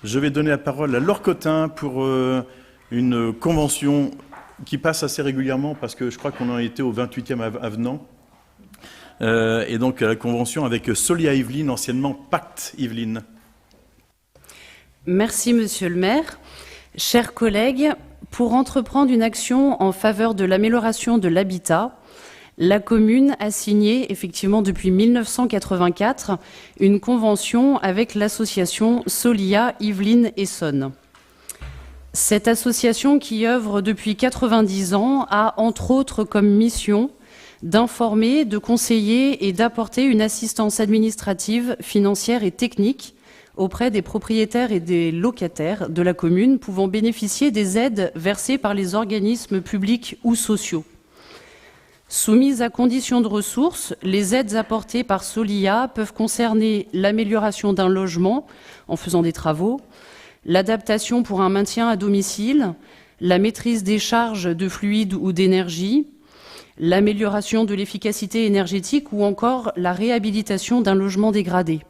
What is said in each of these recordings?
Je vais donner la parole à Laure Cotin pour une convention qui passe assez régulièrement parce que je crois qu'on en était au 28e avenant. Et donc la convention avec Solia Yvelines, anciennement Pacte Yvelines. Merci Monsieur le maire. Chers collègues, pour entreprendre une action en faveur de l'amélioration de l'habitat, la commune a signé effectivement depuis 1984 une convention avec l'association Solia Yvelines Essonne. Cette association qui œuvre depuis 90 ans a entre autres comme mission d'informer, de conseiller et d'apporter une assistance administrative, financière et technique auprès des propriétaires et des locataires de la commune pouvant bénéficier des aides versées par les organismes publics ou sociaux. Soumises à conditions de ressources, les aides apportées par Solia peuvent concerner l'amélioration d'un logement en faisant des travaux, l'adaptation pour un maintien à domicile, la maîtrise des charges de fluides ou d'énergie, l'amélioration de l'efficacité énergétique ou encore la réhabilitation d'un logement dégradé.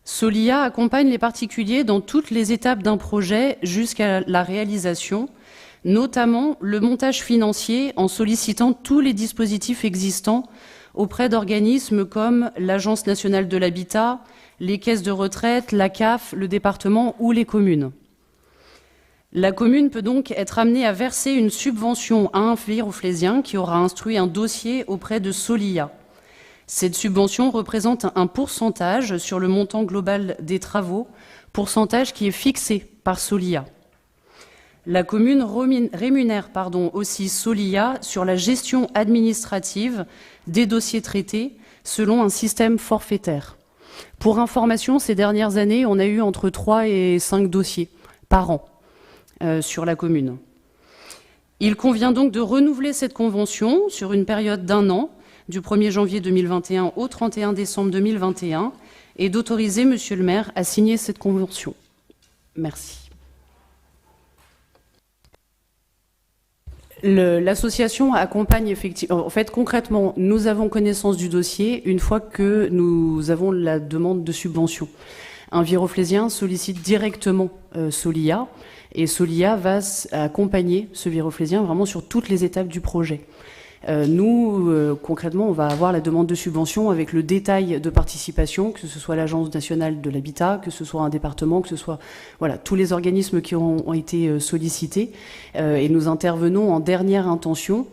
Solia accompagne les particuliers dans toutes les étapes d'un projet jusqu'à la réalisation, notamment le montage financier en sollicitant tous les dispositifs existants auprès d'organismes comme l'Agence nationale de l'habitat, les caisses de retraite, la CAF, le département ou les communes. La commune peut donc être amenée à verser une subvention à un viroflésien qui aura instruit un dossier auprès de Solia. Cette subvention représente un pourcentage sur le montant global des travaux, pourcentage qui est fixé par Solia. La commune rémunère aussi Solia sur la gestion administrative des dossiers traités selon un système forfaitaire. Pour information, ces dernières années, on a eu entre 3 et 5 dossiers par an sur la commune. Il convient donc de renouveler cette convention sur une période d'1 an, du 1er janvier 2021 au 31 décembre 2021, et d'autoriser Monsieur le maire à signer cette convention. Merci. L'association accompagne effectivement. En fait, concrètement, nous avons connaissance du dossier une fois que nous avons la demande de subvention. Un viroflésien sollicite directement Solia, et Solia va accompagner ce viroflésien vraiment sur toutes les étapes du projet. Concrètement, on va avoir la demande de subvention avec le détail de participation, que ce soit l'Agence nationale de l'habitat, que ce soit un département, que ce soit tous les organismes qui ont été sollicités. Et nous intervenons en dernière intention.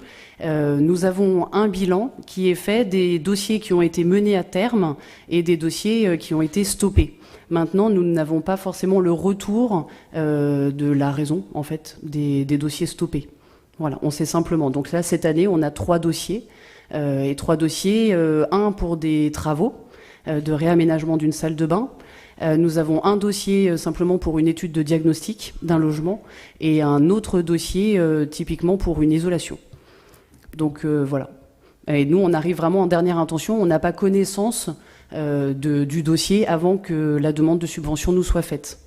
Nous avons un bilan qui est fait des dossiers qui ont été menés à terme et des dossiers qui ont été stoppés. Maintenant, nous n'avons pas forcément le retour de la raison, en fait, des dossiers stoppés. Voilà, on sait simplement. Donc là, cette année, on a 3 dossiers. Et 3 dossiers, un pour des travaux de réaménagement d'une salle de bain. Nous avons un dossier simplement pour une étude de diagnostic d'un logement et un autre dossier typiquement pour une isolation. Donc voilà. Et nous, on arrive vraiment en dernière intention. On n'a pas connaissance du dossier avant que la demande de subvention nous soit faite.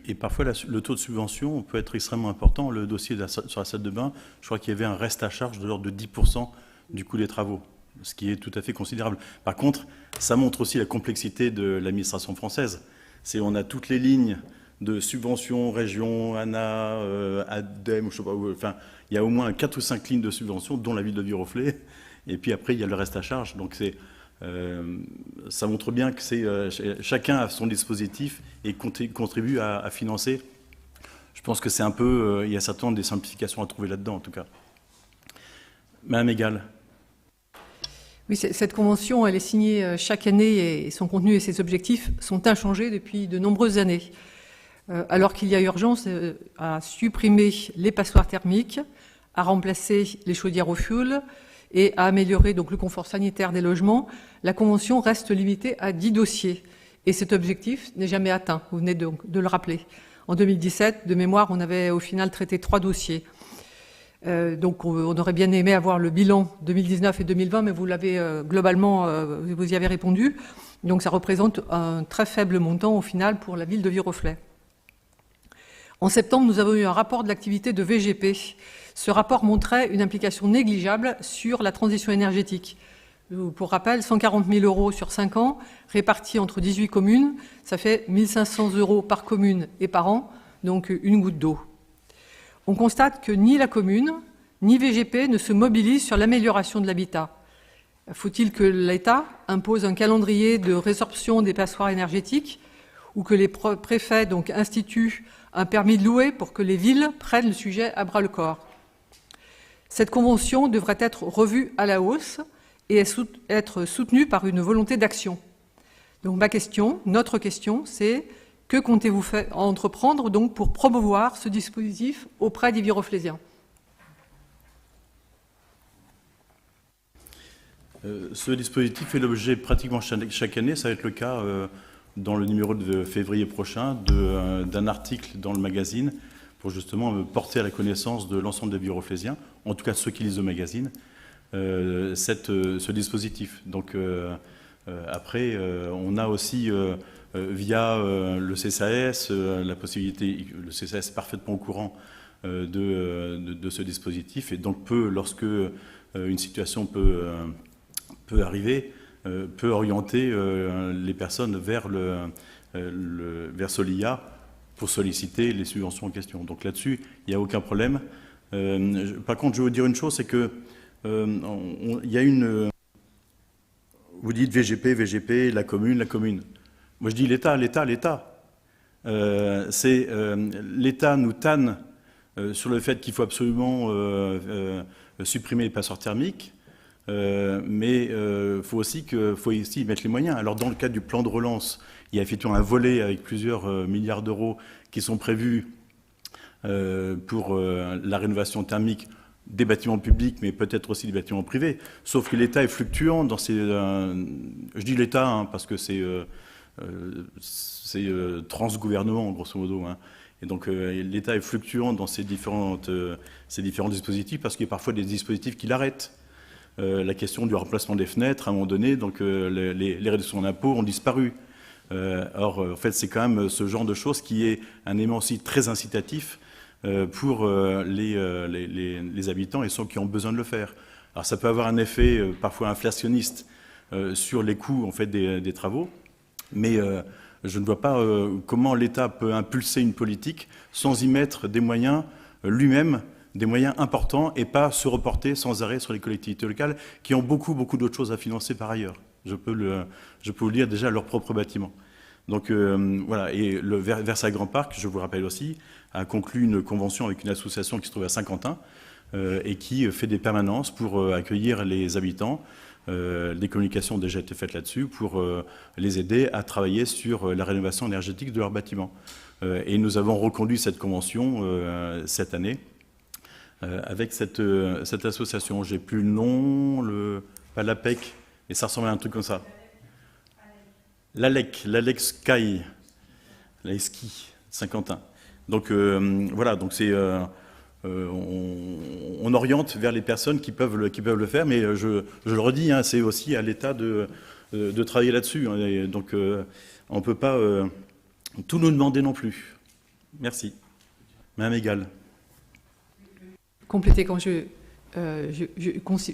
Et parfois, le taux de subvention peut être extrêmement important. Le dossier sur la salle de bain, je crois qu'il y avait un reste à charge de l'ordre de 10% du coût des travaux, ce qui est tout à fait considérable. Par contre, ça montre aussi la complexité de l'administration française. On a toutes les lignes de subventions, région, ANA, ADEME, je sais pas où, enfin, il y a au moins 4 ou 5 lignes de subventions, dont la ville de Viroflay. Et puis après, il y a le reste à charge. Donc ça montre bien que chacun a son dispositif et contribue à financer. Je pense que c'est un peu, il y a certainement des simplifications à trouver là-dedans, en tout cas. Madame Egal. Oui, cette convention, elle est signée chaque année et son contenu et ses objectifs sont inchangés depuis de nombreuses années. Alors qu'il y a urgence à supprimer les passoires thermiques, à remplacer les chaudières au fioul et à améliorer donc le confort sanitaire des logements, la convention reste limitée à 10 dossiers. Et cet objectif n'est jamais atteint, vous venez donc de le rappeler. En 2017, de mémoire, on avait au final traité 3 dossiers. Donc on aurait bien aimé avoir le bilan 2019 et 2020, mais vous l'avez globalement, vous y avez répondu. Donc ça représente un très faible montant au final pour la ville de Viroflay. En septembre, nous avons eu un rapport de l'activité de VGP. Ce rapport montrait une implication négligeable sur la transition énergétique. Pour rappel, 140 000 € sur 5 ans, répartis entre 18 communes, ça fait 1 500 € par commune et par an, donc une goutte d'eau. On constate que ni la commune, ni VGP ne se mobilisent sur l'amélioration de l'habitat. Faut-il que l'État impose un calendrier de résorption des passoires énergétiques ou que les préfets donc, instituent un permis de louer pour que les villes prennent le sujet à bras-le-corps? Cette convention devrait être revue à la hausse et être soutenue par une volonté d'action. Donc ma question, notre question, c'est que comptez-vous entreprendre donc pour promouvoir ce dispositif auprès des Viroflésiens? Ce dispositif fait l'objet pratiquement chaque année. Ça va être le cas dans le numéro de février prochain d'un article dans le magazine pour justement porter à la connaissance de l'ensemble des Viroflésiens, en tout cas ceux qui lisent le magazine, ce dispositif. Donc après, on a aussi via le CCAS la possibilité, le CCAS est parfaitement au courant de ce dispositif et donc lorsque une situation peut arriver, peut orienter les personnes vers Solia pour solliciter les subventions en question. Donc là-dessus, il n'y a aucun problème. Par contre, je veux vous dire une chose, c'est que il y a une... Vous dites VGP, la commune. Moi, je dis l'État. L'État nous tanne sur le fait qu'il faut absolument supprimer les passoires thermiques, mais il faut aussi y mettre les moyens. Alors, dans le cadre du plan de relance, il y a effectivement un volet avec plusieurs milliards d'euros qui sont prévus pour la rénovation thermique des bâtiments publics, mais peut-être aussi des bâtiments privés. Sauf que l'État est fluctuant dans ces... je dis l'État parce que c'est transgouvernement, grosso modo. Et donc l'État est fluctuant dans ces différents dispositifs parce qu'il y a parfois des dispositifs qui l'arrêtent. La question du remplacement des fenêtres, à un moment donné, donc les réductions d'impôts ont disparu. Or, en fait, c'est quand même ce genre de choses qui est un élément aussi très incitatif pour les habitants et ceux qui ont besoin de le faire. Alors ça peut avoir un effet parfois inflationniste sur les coûts en fait, des travaux, mais je ne vois pas comment l'État peut impulser une politique sans y mettre des moyens lui-même, des moyens importants et pas se reporter sans arrêt sur les collectivités locales qui ont beaucoup d'autres choses à financer par ailleurs. Je peux vous le dire déjà leurs propres bâtiments. Donc voilà, et le Versailles Grand Parc, je vous rappelle aussi, a conclu une convention avec une association qui se trouve à Saint-Quentin et qui fait des permanences pour accueillir les habitants. Des communications ont déjà été faites là-dessus pour les aider à travailler sur la rénovation énergétique de leurs bâtiments. Et nous avons reconduit cette convention cette année avec cette association. J'ai plus le nom, pas l'APEC, et ça ressemble à un truc comme ça. L'ALEC Sky, l'AESKI, Saint-Quentin. Donc voilà, donc c'est on oriente vers les personnes qui peuvent le faire, mais je le redis, c'est aussi à l'État de travailler là-dessus. Et donc on ne peut pas tout nous demander non plus. Merci. Madame Egal. Compléter quand je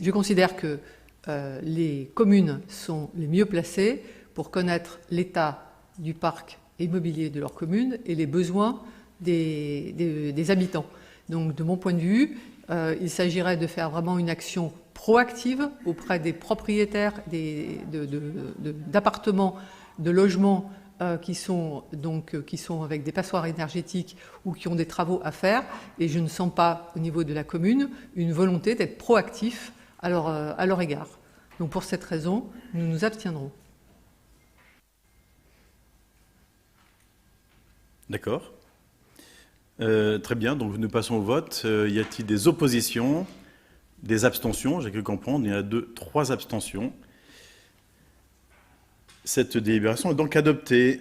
considère que les communes sont les mieux placées pour connaître l'état du parc immobilier de leur commune et les besoins des habitants. Donc, de mon point de vue, il s'agirait de faire vraiment une action proactive auprès des propriétaires d'appartements, de logements qui sont avec des passoires énergétiques ou qui ont des travaux à faire. Et je ne sens pas, au niveau de la commune, une volonté d'être proactif à leur égard. Donc, pour cette raison, nous nous abstiendrons. D'accord. Très bien, donc nous passons au vote. Y a-t-il des oppositions, des abstentions? J'ai cru comprendre, il y en a 3 abstentions. Cette délibération est donc adoptée.